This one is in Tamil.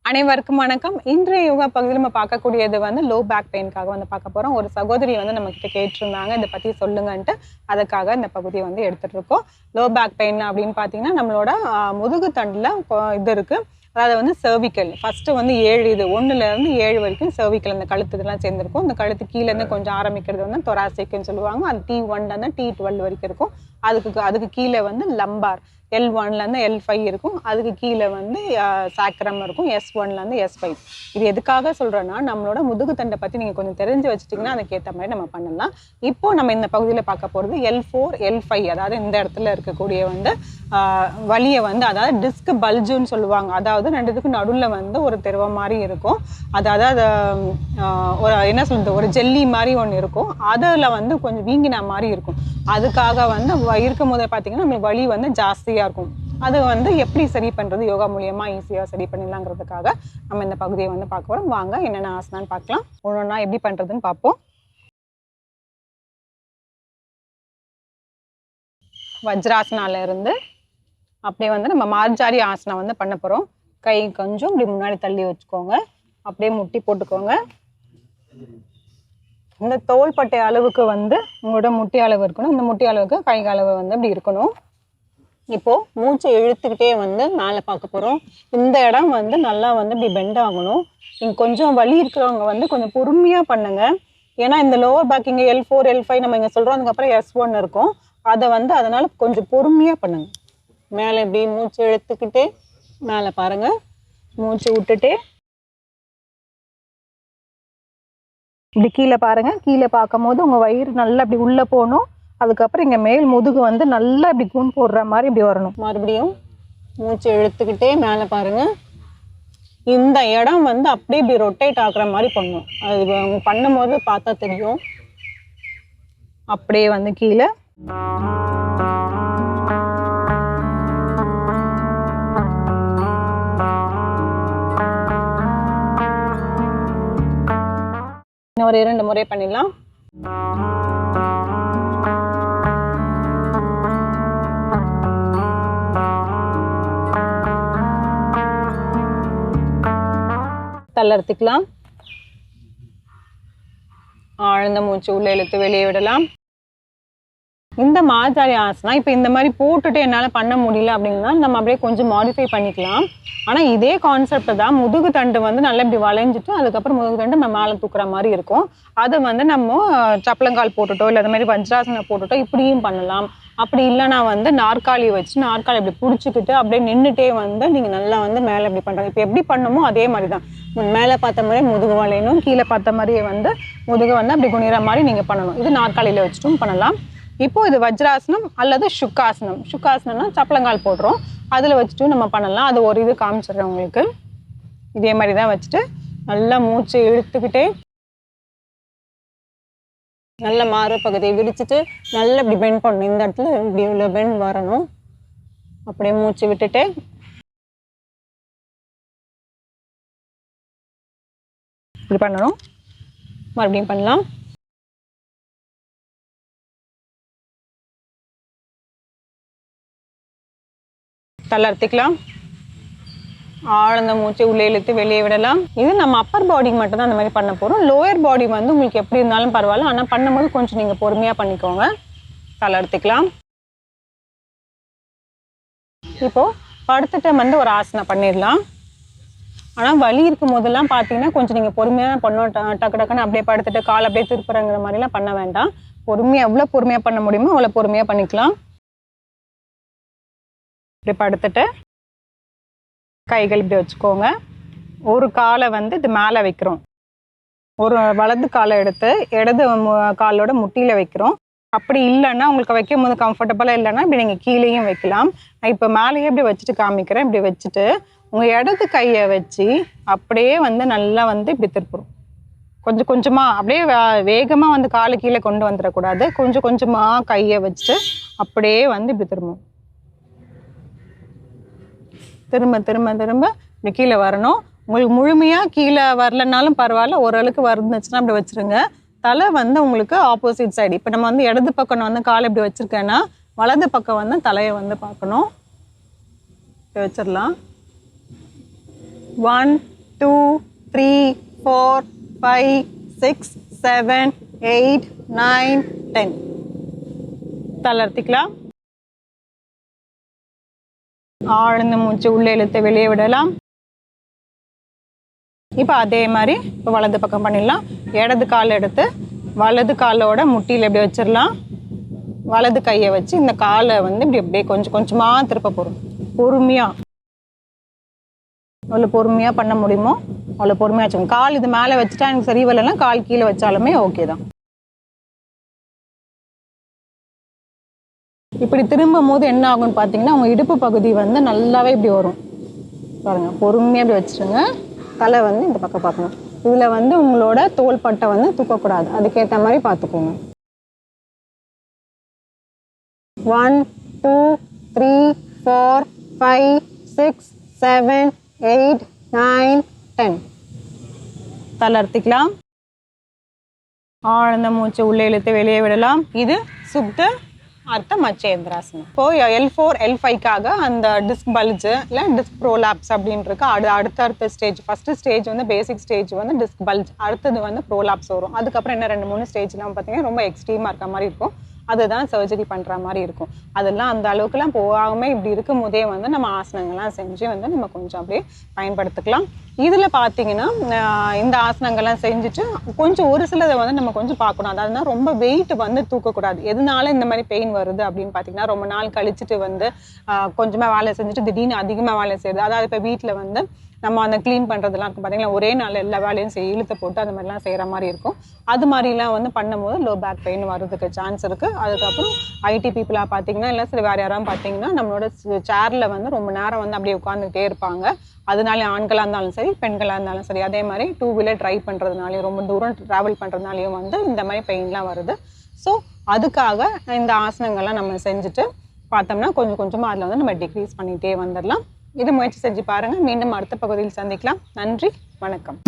அனைவருக்கும் வணக்கம். இன்றைய யோகா பகுதியில் நம்ம பார்க்கக்கூடியது வந்து லோ பேக் பெயின்காக வந்து பார்க்க போகிறோம். ஒரு சகோதரி வந்து நம்ம கிட்ட கேட்டிருந்தாங்க இதை பற்றி சொல்லுங்கன்ட்டு, அதுக்காக இந்த பகுதியை வந்து எடுத்துகிட்டு இருக்கோம். லோ பேக் பெயின் அப்படின்னு பார்த்தீங்கன்னா நம்மளோட முதுகு தண்டில் இது இருக்குது. அதாவது வந்து சர்விக்கல் ஃபஸ்ட்டு வந்து 7 இது 1லேருந்து 7 வரைக்கும் சர்விக்கல் அந்த கழுத்து இதெல்லாம் சேர்ந்துருக்கும். இந்த கழுத்து கீழேருந்து கொஞ்சம் ஆரம்பிக்கிறது வந்து தொராசிக்னு சொல்லுவாங்க. அது T1லேருந்து T12 வரைக்கும் இருக்கும். அதுக்கு கீழே வந்து லம்பார் L1லேருந்து L5 இருக்கும். அதுக்கு கீழே வந்து சாக்ரம் இருக்கும். S1லேருந்து S5. இது எதுக்காக சொல்கிறேன்னா, நம்மளோட முதுகு தண்டை பற்றி நீங்கள் கொஞ்சம் தெரிஞ்சு வச்சுட்டிங்கன்னா அதுக்கேற்ற மாதிரி நம்ம பண்ணலாம். இப்போது நம்ம இந்த பகுதியில் பார்க்க போகிறது L4 L5, அதாவது இந்த இடத்துல இருக்கக்கூடிய வந்து வலியை வந்து, அதாவது டிஸ்க் பல்ஜுன்னு சொல்லுவாங்க. அதாவது ரெண்டுத்துக்கும் நடுவில் வந்து ஒரு திரவ மாதிரி இருக்கும். அதாவது ஒரு என்ன சொல்கிறது, ஒரு ஜெல்லி மாதிரி ஒன்று இருக்கும். அதில் வந்து கொஞ்சம் வீங்கின மாதிரி இருக்கும். அதுக்காக வந்து இருக்கும் போது பார்த்தீங்கன்னா நம்மளுக்கு வலி வந்து ஜாஸ்தியாக இருக்கும். அது வந்து எப்படி சரி பண்ணுறது, யோகா மூலியமாக ஈஸியாக சரி பண்ணிடலாங்கிறதுக்காக நம்ம இந்த பகுதியை வந்து பார்க்க போகிறோம். வாங்க என்னென்ன ஆசனான்னு பார்க்கலாம். ஒன்றா எப்படி பண்ணுறதுன்னு பார்ப்போம். வஜ்ராசனால இருந்து அப்படியே வந்து நம்ம மார்ஜாரி ஆசனம் வந்து பண்ண போகிறோம். கை கொஞ்சம் இப்படி முன்னாடி தள்ளி வச்சுக்கோங்க. அப்படியே முட்டி போட்டுக்கோங்க. இந்த தோள்பட்டை அளவுக்கு வந்து உங்களோட முட்டி அளவு இருக்கணும். இந்த முட்டி அளவுக்கு கை அளவு வந்து அப்படி இருக்கணும். இப்போது மூச்சை இழுத்துக்கிட்டே வந்து மேலே பார்க்க போகிறோம். இந்த இடம் வந்து நல்லா வந்து இப்படி பெண்ட் ஆகணும். நீங்கள் கொஞ்சம் வலி இருக்கிறவங்க வந்து கொஞ்சம் பொறுமையாக பண்ணுங்கள். ஏன்னா இந்த லோவர் பேக் இங்கே L4 L5 நம்ம இங்கே சொல்கிறோம். அதுக்கப்புறம் S1 இருக்கும். அதை வந்து அதனால் கொஞ்சம் பொறுமையாக பண்ணுங்கள். மேலே இப்படி மூச்சு இழுத்துக்கிட்டே மேலே பாருங்கள். மூச்சு விட்டுட்டே இப்படி கீழே பாருங்கள். கீழே பார்க்கும் போது உங்கள் வயிறு நல்லா இப்படி உள்ளே போகணும். அதுக்கப்புறம் இங்கே மேல் முதுகு வந்து நல்லா இப்படி கூன் போடுற மாதிரி இப்படி வரணும். மறுபடியும் மூச்சு இழுத்துக்கிட்டே மேலே பாருங்கள். இந்த இடம் வந்து அப்படியே இப்படி ரொட்டேட் ஆகுற மாதிரி பண்ணணும். அது பண்ணும்போது பார்த்தா தெரியும். அப்படியே வந்து கீழே ஒரு 2 முறை பண்ணிடலாம். தளர்த்திக்கலாம். ஆழ்ந்த மூச்சு உள்ள இழுத்து வெளியே விடலாம். இந்த மார்ஜாரி ஆசனா இப்போ இந்த மாதிரி போட்டுட்டு என்னால் பண்ண முடியல அப்படின்னா நம்ம அப்படியே கொஞ்சம் மாடிஃபை பண்ணிக்கலாம். ஆனால் இதே கான்செப்ட் தான். முதுகு தண்டு வந்து நல்லா இப்படி வளைஞ்சிட்டு அதுக்கப்புறம் முதுகு தண்டு நம்ம மேலே தூக்குற மாதிரி இருக்கும். அதை வந்து நம்ம சப்பளங்கால் போட்டுட்டோ இல்லை அது மாதிரி வஜ்ராசனம் போட்டுட்டோ இப்படியும் பண்ணலாம். அப்படி இல்லைனா வந்து நாற்காலி வச்சு நாற்காலி இப்படி பிடிச்சிக்கிட்டு அப்படியே நின்றுட்டே வந்து நீங்கள் நல்லா வந்து மேலே இப்படி பண்ணுறாங்க. இப்போ எப்படி பண்ணமோ அதே மாதிரி தான். மேலே பார்த்த மாதிரியே முதுகு வளையணும், கீழே பார்த்த மாதிரியே வந்து முதுகு வந்து அப்படி குனிகிற மாதிரி நீங்கள் பண்ணணும். இது நாற்காலியில் வச்சுட்டும் பண்ணலாம். இப்போது இது வஜ்ராசனம் அல்லது சுக்காசனம். சுக்காசனம்னா சப்பளங்கால் போடுறோம், அதில் வச்சுட்டும் நம்ம பண்ணலாம். அது ஒரு இது காமிச்சிடுறேன் உங்களுக்கு. இதே மாதிரி தான் வச்சுட்டு நல்லா மூச்சு இழுத்துக்கிட்டே நல்ல மாறு பகுதியை விரிச்சிட்டு நல்லா இப்படி பெண்ட் பண்ணணும். இந்த இடத்துல இப்படி உள்ள பெண்ட் வரணும். அப்படியே மூச்சு விட்டுட்டு இப்படி பண்ணணும். மறுபடியும் பண்ணலாம். தளர்த்திக்கலாம். ஆழ்ந்த மூச்சு உள்ளே இழுத்து வெளியே விடலாம். இது நம்ம அப்பர் பாடிக்கு மட்டும் தான் அந்த மாதிரி பண்ண போகிறோம். லோயர் பாடி வந்து உங்களுக்கு எப்படி இருந்தாலும் பரவாயில்ல, ஆனால் பண்ணும்போது கொஞ்சம் நீங்கள் பொறுமையாக பண்ணிக்கோங்க. தளர்த்திக்கலாம். இப்போது படுத்துட்டு வந்து ஒரு ஆசனம் பண்ணிடலாம். ஆனால் வலி இருக்கும் போதெல்லாம் பார்த்தீங்கன்னா கொஞ்சம் நீங்கள் பொறுமையாக பண்ணோம். டக்கு டக்குன்னு அப்படியே படுத்துட்டு கால் அப்படியே திருப்புறங்கிற மாதிரிலாம் பண்ண வேண்டாம். பொறுமையாக எவ்வளோ பொறுமையாக பண்ண முடியுமோ அவ்வளோ பொறுமையாக பண்ணிக்கலாம். இப்படி படுத்துட்டு கைகள் இப்படி வச்சுக்கோங்க. ஒரு காலை வந்து இது மேலே வைக்கிறோம். ஒரு வலது காலை எடுத்து இடது காலோட முட்டியில் வைக்கிறோம். அப்படி இல்லைன்னா உங்களுக்கு வைக்கும் போது கம்ஃபர்டபுளாக இல்லைன்னா இப்படி நீங்கள் கீழேயும் வைக்கலாம். நான் இப்போ மேலேயே இப்படி வச்சுட்டு காமிக்கிறேன். இப்படி வச்சுட்டு உங்கள் இடது கையை வச்சு அப்படியே வந்து நல்லா வந்து இப்படி திருப்புறோம். கொஞ்சம் கொஞ்சமாக அப்படியே வேகமாக வந்து காலை கீழே கொண்டு வந்துடக்கூடாது. கொஞ்சம் கொஞ்சமாக கையை வச்சுட்டு அப்படியே வந்து இப்படி திரும்பும். திரும்ப திரும்ப திரும்ப இப்படி கீழே வரணும். உங்களுக்கு முழுமையாக கீழே வரலனாலும் பரவாயில்ல, ஓரளவுக்கு வந்துச்சுன்னா அப்படி வச்சுருங்க. தலை வந்து உங்களுக்கு ஆப்போசிட் சைடு. இப்போ நம்ம வந்து இடது பக்கம் வந்து காலை இப்படி வச்சுருக்கேன்னா வலது பக்கம் வந்து தலையை வந்து பார்க்கணும். இப்படி வச்சிடலாம். 1 2 3 4 5 6 7 8 9 10. தளர்த்திக்கலாம். ஆழ்ந்த மூச்சு உள்ளே இழுத்து வெளியே விடலாம். இப்போ அதே மாதிரி இப்போ வலது பக்கம் பண்ணிடலாம். இடது கால் எடுத்து வலது காலோட முட்டியில் எப்படி வச்சிடலாம். வலது கையை வச்சு இந்த காலை வந்து இப்படி அப்படியே கொஞ்சம் கொஞ்சமாக திருப்ப போகிறோம். பொறுமையாக அவ்வளோ பொறுமையாக பண்ண முடியுமோ அவ்வளோ பொறுமையாக வச்சுக்கோங்க. கால் இது மேலே வச்சுட்டா எனக்கு சரி வரலன்னா கால் கீழே வச்சாலுமே ஓகே தான். இப்படி திரும்பும் போது என்ன ஆகும்னு பார்த்தீங்கன்னா உங்கள் இடுப்பு பகுதி வந்து நல்லாவே இப்படி வரும் பாருங்கள். பொறுமையாக இப்படி வச்சுருங்க. தலை வந்து இந்த பக்கம் பார்க்கணும். இதில் வந்து உங்களோட தோள்பட்டை வந்து தூக்கக்கூடாது. அதுக்கேற்ற மாதிரி பார்த்துக்கோங்க. 1 2 3 4 5 6 7 8 9 10. தளர்த்திக்கலாம். ஆழ்ந்த மூச்சு உள்ளே இழுத்து வெளியே விடலாம். இது சுப்த அர்த்த மச்சேந்திராசனம். இப்போ L4 L5க்காக அந்த டிஸ்க் பல்ஜ் இல்லை டிஸ்க் ப்ரோலாப்ஸ் அப்படின்னு இருக்கு. அடுத்த ஸ்டேஜ். ஃபர்ஸ்ட் ஸ்டேஜ் வந்து பேசிக் ஸ்டேஜ் வந்து டிஸ்க் பல்ஜ், அடுத்தது வந்து ப்ரோலாப்ஸ் வரும். அதுக்கப்புறம் என்ன 2-3 ஸ்டேஜ்லாம் பார்த்தீங்கன்னா ரொம்ப எக்ஸ்ட்ரீமாக இருக்க மாதிரி இருக்கும். அதுதான் சர்ஜரி பண்ணுற மாதிரி இருக்கும். அதெல்லாம் அந்த அளவுக்குலாம் போகாமல் இப்படி இருக்கும் போதே வந்து நம்ம ஆசனங்கள்லாம் செஞ்சு வந்து நம்ம கொஞ்சம் அப்படியே பயன்படுத்திக்கலாம். இதில் பார்த்தீங்கன்னா இந்த ஆசனங்கள்லாம் செஞ்சுட்டு கொஞ்சம் ஒரு சிலதை வந்து நம்ம கொஞ்சம் பார்க்கணும். அதாவதுனா ரொம்ப வெயிட் வந்து தூக்கக்கூடாது. எதனால இந்த மாதிரி பெயின் வருது அப்படின்னு பார்த்தீங்கன்னா ரொம்ப நாள் கழிச்சுட்டு வந்து கொஞ்சமாக வேலை செஞ்சுட்டு திடீர்னு அதிகமாக வேலை செய்யுது. அதாவது இப்போ வீட்டில் வந்து நம்ம அந்த க்ளீன் பண்ணுறதுலாம் இருக்கும் பார்த்தீங்களா, ஒரே நாள் எல்லா வேலையும் இழுத்து போட்டு அந்த மாதிரிலாம் செய்கிற மாதிரி இருக்கும். அது மாதிரிலாம் வந்து பண்ணும்போது லோ பேக் பெயின் வர்றதுக்கு சான்ஸ் இருக்குது. அதுக்கப்புறம் ஐடி பீப்புளாக பார்த்தீங்கன்னா இல்லை சில வேறு யாராவது பார்த்தீங்கன்னா நம்மளோட சேரில் வந்து ரொம்ப நேரம் வந்து அப்படியே உட்காந்துக்கிட்டே இருப்பாங்க. அதனால ஆண்களாக இருந்தாலும் சரி பெண்களாக இருந்தாலும் சரி. அதே மாதிரி 2 வீலர் ட்ரைவ் பண்ணுறதுனாலையும் ரொம்ப தூரம் ட்ராவல் பண்ணுறதுனாலையும் வந்து இந்த மாதிரி பெயின்லாம் வருது. ஸோ அதுக்காக இந்த ஆசனங்கள்லாம் நம்ம செஞ்சுட்டு பார்த்தோம்னா கொஞ்சம் கொஞ்சமாக அதில் வந்து நம்ம டிக்ரீஸ் பண்ணிகிட்டே வந்துடலாம். இதை முயற்சி செஞ்சு பாருங்கள். மீண்டும் அடுத்த பகுதியில் சந்திக்கலாம். நன்றி, வணக்கம்.